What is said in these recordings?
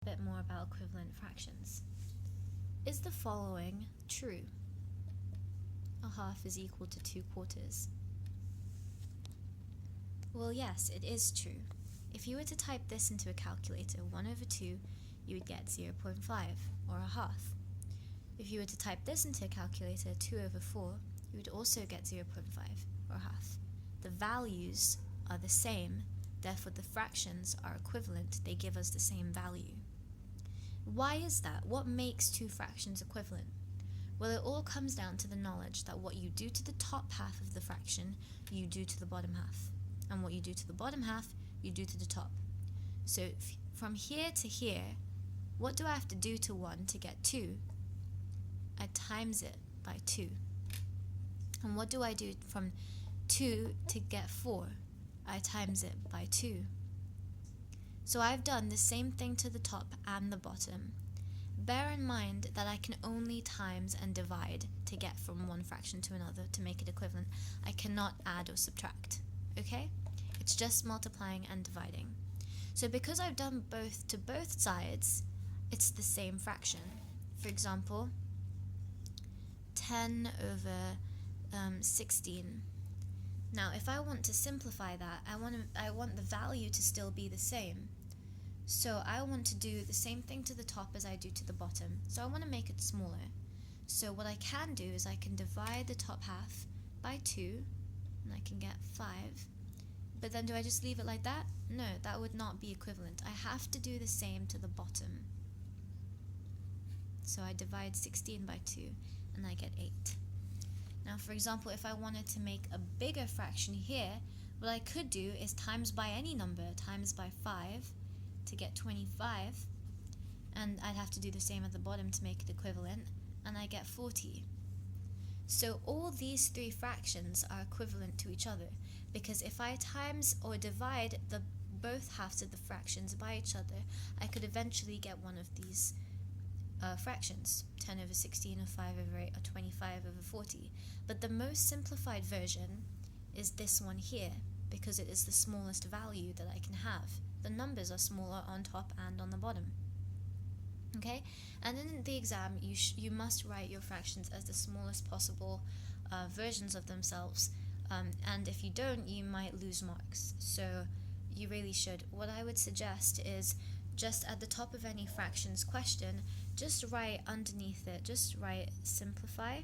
bit more about equivalent fractions. Is the following true? A half is equal to 2/4. Well, yes, it is true. If you were to type this into a calculator, 1/2, you would get 0.5, or a half. If you were to type this into a calculator, 2/4, you would also get 0.5, or a half. The values are the same, therefore the fractions are equivalent, they give us the same value. Why is that? What makes two fractions equivalent? Well, it all comes down to the knowledge that what you do to the top half of the fraction, you do to the bottom half. And what you do to the bottom half, you do to the top. So from here to here, what do I have to do to 1 to get 2? I times it by 2. And what do I do from 2 to get 4? I times it by 2. So I've done the same thing to the top and the bottom. Bear in mind that I can only times and divide to get from one fraction to another to make it equivalent. I cannot add or subtract, okay? It's just multiplying and dividing. So because I've done both to both sides, it's the same fraction. For example, 10/16. Now, if I want to simplify that, I want the value to still be the same. So I want to do the same thing to the top as I do to the bottom. So I want to make it smaller. So what I can do is I can divide the top half by 2, and I can get 5. But then do I just leave it like that? No, that would not be equivalent. I have to do the same to the bottom. So I divide 16 by 2, and I get 8. Now, for example, if I wanted to make a bigger fraction here, what I could do is times by any number, times by 5 to get 25, and I'd have to do the same at the bottom to make it equivalent, and I get 40. So all these three fractions are equivalent to each other, because if I times or divide both halves of the fractions by each other, I could eventually get one of these fractions, 10/16 or 5/8 or 25/40. But the most simplified version is this one here, because it is the smallest value that I can have. The numbers are smaller on top and on the bottom. Okay, and in the exam you must write your fractions as the smallest possible versions of themselves, and if you don't, you might lose marks. So you really should. What I would suggest is just at the top of any fractions question, just write underneath it, just write simplify,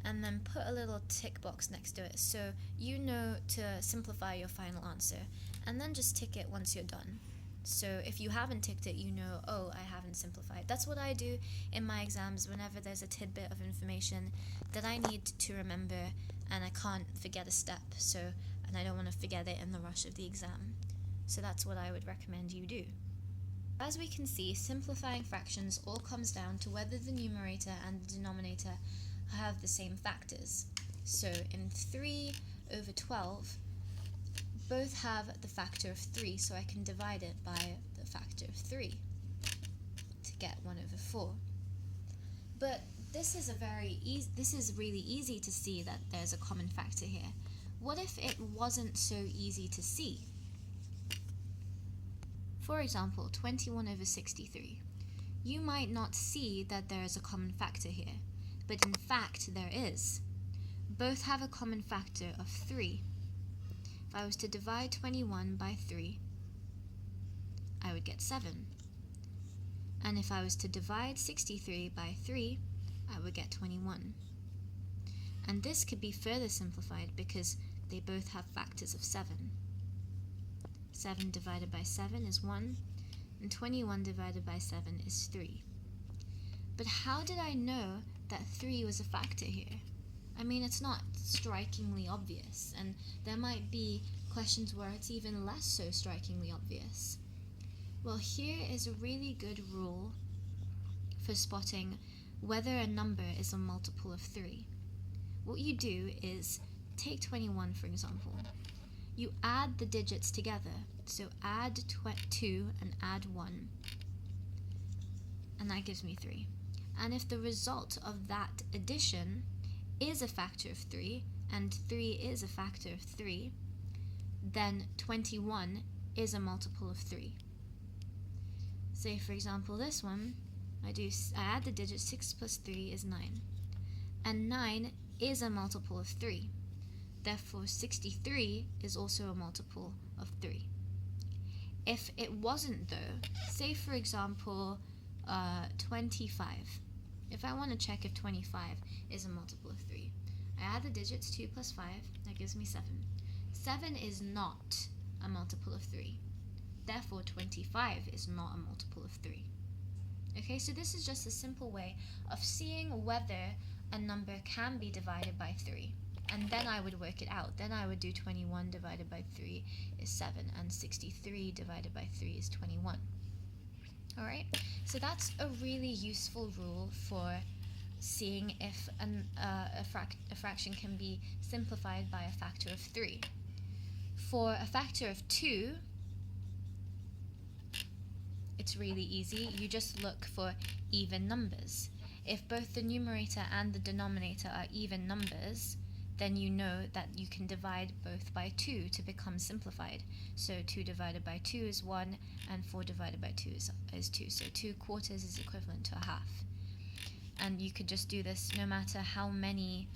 and then put a little tick box next to it so you know to simplify your final answer, and then just tick it once you're done. So if you haven't ticked it, you know, oh, I haven't simplified. That's what I do in my exams whenever there's a tidbit of information that I need to remember and I can't forget a step, and I don't want to forget it in the rush of the exam. So that's what I would recommend you do. As we can see, simplifying fractions all comes down to whether the numerator and the denominator have the same factors. So in 3/12, both have the factor of 3, so I can divide it by the factor of 3 to get 1/4. But this is really easy to see that there's a common factor here. What if it wasn't so easy to see? For example, 21/63. You might not see that there is a common factor here, but in fact there is. Both have a common factor of 3. If I was to divide 21 by 3, I would get 7. And if I was to divide 63 by 3, I would get 21. And this could be further simplified because they both have factors of 7. 7 divided by 7 is 1, and 21 divided by 7 is 3. But how did I know that 3 was a factor here? I mean, it's not strikingly obvious, and there might be questions where it's even less so strikingly obvious. Well, here is a really good rule for spotting whether a number is a multiple of 3. What you do is take 21, for example. You add the digits together, so add 2 and add 1, and that gives me 3. And if the result of that addition is a factor of 3, and 3 is a factor of 3, then 21 is a multiple of 3. say for example this one, I add the digits. 6 plus 3 is 9, and 9 is a multiple of 3. Therefore 63 is also a multiple of 3. If it wasn't though, say for example 25. If I want to check if 25 is a multiple of 3, I add the digits. 2 plus 5, that gives me 7. 7 is not a multiple of 3. Therefore 25 is not a multiple of 3. Okay, so this is just a simple way of seeing whether a number can be divided by 3. And then I would work it out. Then I would do 21 divided by 3 is 7, and 63 divided by 3 is 21. Alright, so that's a really useful rule for seeing if a fraction can be simplified by a factor of 3. For a factor of 2, it's really easy. You just look for even numbers. If both the numerator and the denominator are even numbers, then you know that you can divide both by 2 to become simplified. So 2 divided by 2 is 1, and 4 divided by 2 is 2. So 2 quarters is equivalent to a half. And you could just do this no matter how many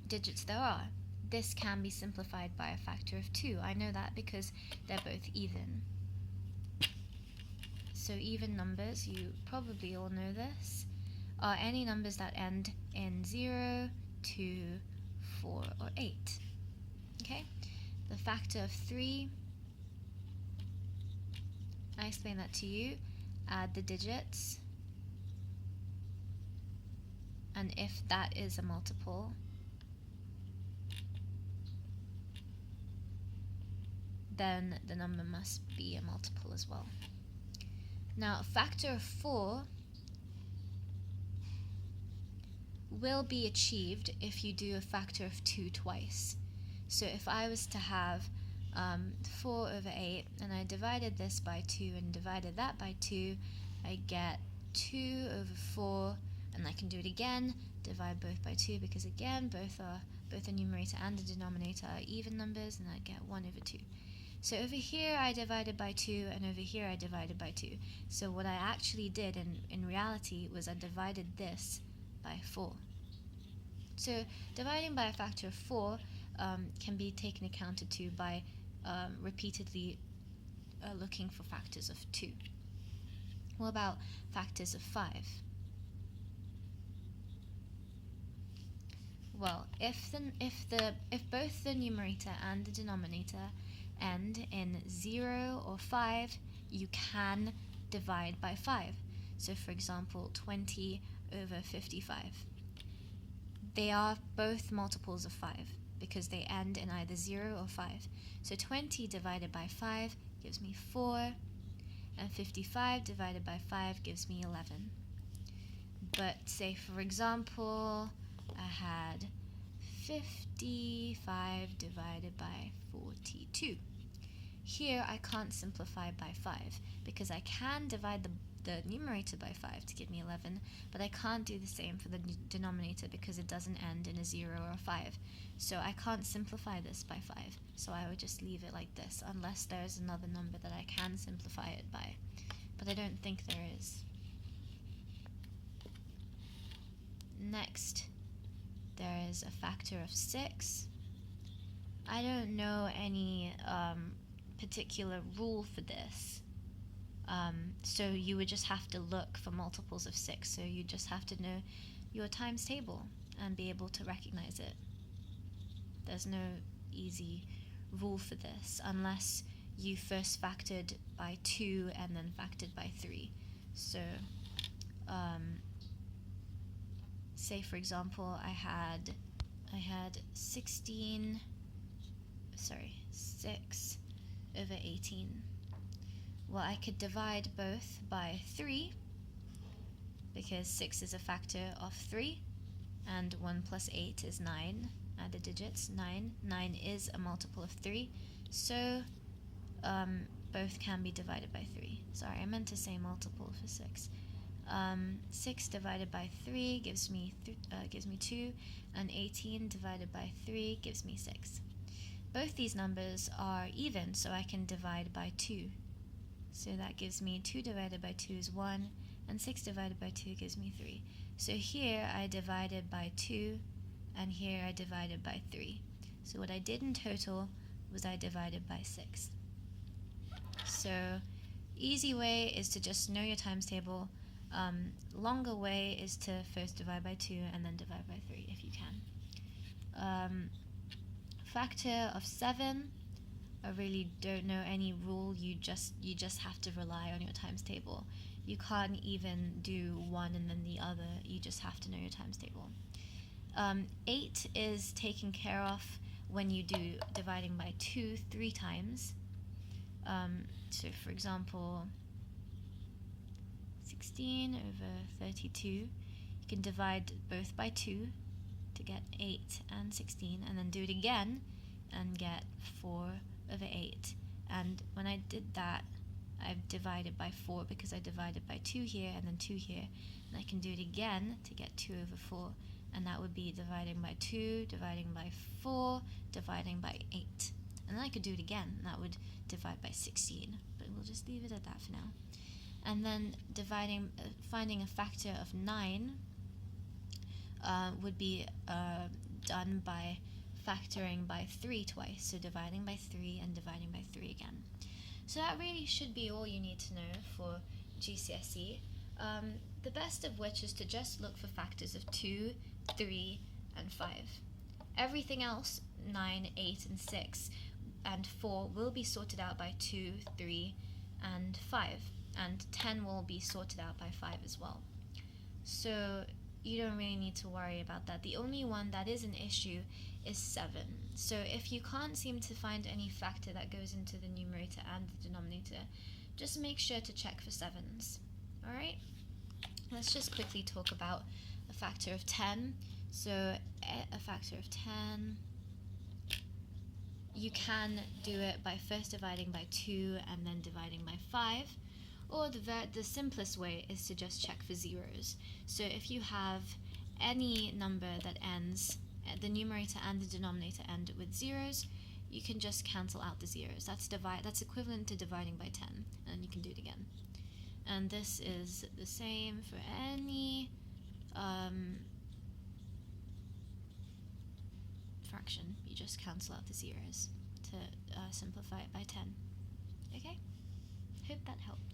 digits there are. This can be simplified by a factor of 2. I know that because they're both even. So even numbers, you probably all know this, are any numbers that end in 0, 2, 4, or 8. Okay? The factor of 3, I explain that to you. Add the digits, and if that is a multiple, then the number must be a multiple as well. Now, a factor of 4 will be achieved if you do a factor of 2 twice. So if I was to have 4 over 8, and I divided this by 2 and divided that by 2, I get 2 over 4, and I can do it again, divide both by 2, because again, both the numerator and the denominator are even numbers, and I get 1 over 2. So over here I divided by 2, and over here I divided by 2. So what I actually did in reality was I divided this by 4. So dividing by a factor of 4 can be taken accounted to by repeatedly looking for factors of 2. What about factors of 5? Well, if both the numerator and the denominator end in 0 or 5, you can divide by 5. So for example, 20 over 55. They are both multiples of 5 because they end in either 0 or 5. So 20 divided by 5 gives me 4, and 55 divided by 5 gives me 11. But say for example, I had 55 divided by 42. Here I can't simplify by 5 because I can divide the numerator by 5 to give me 11, but I can't do the same for the denominator because it doesn't end in a 0 or a 5. So I can't simplify this by 5, so I would just leave it like this unless there's another number that I can simplify it by, but I don't think there is. Next, there is a factor of 6. I don't know any particular rule for this. So you would just have to look for multiples of 6. So you just have to know your times table and be able to recognize it. There's no easy rule for this unless you first factored by 2 and then factored by 3. So say for example I had 6 over 18. Well, I could divide both by 3 because 6 is a factor of 3 and 1 plus 8 is 9. Add the digits. 9 is a multiple of 3, so both can be divided by 3. Sorry, I meant to say multiple for 6. 6 divided by 3 gives me 2, and 18 divided by 3 gives me 6. Both these numbers are even, so I can divide by 2. So that gives me 2 divided by 2 is 1, and 6 divided by 2 gives me 3. So here I divided by 2, and here I divided by 3. So what I did in total was I divided by 6. So easy way is to just know your times table. Longer way is to first divide by 2 and then divide by 3 if you can. Factor of 7, I really don't know any rule. You just have to rely on your times table. You can't even do one and then the other. You just have to know your times table. 8 is taken care of when you do dividing by 2 3 times. So for example, 16 over 32, you can divide both by 2 to get 8 and 16, and then do it again and get 4 over 8. And when I did that, I've divided by 4 because I divided by 2 here and then 2 here, and I can do it again to get 2 over 4, and that would be dividing by 2, dividing by 4, dividing by 8. And then I could do it again, and that would divide by 16, but we'll just leave it at that for now. And then finding a factor of 9 would be done by factoring by 3 twice, so dividing by 3 and dividing by 3 again. So that really should be all you need to know for GCSE. The best of which is to just look for factors of 2, 3, and 5. Everything else, 9, 8, and 6, and 4 will be sorted out by 2, 3, and 5, and 10 will be sorted out by 5 as well. So you don't really need to worry about that. The only one that is an issue is 7. So if you can't seem to find any factor that goes into the numerator and the denominator, just make sure to check for 7s. Alright? Let's just quickly talk about a factor of 10. So a factor of 10, you can do it by first dividing by 2 and then dividing by 5. Or the simplest way is to just check for zeros. So if you have any number that ends, the numerator and the denominator end with zeros, you can just cancel out the zeros. That's equivalent to dividing by 10, and you can do it again. And this is the same for any fraction. You just cancel out the zeros to simplify it by 10. Okay? Hope that helped.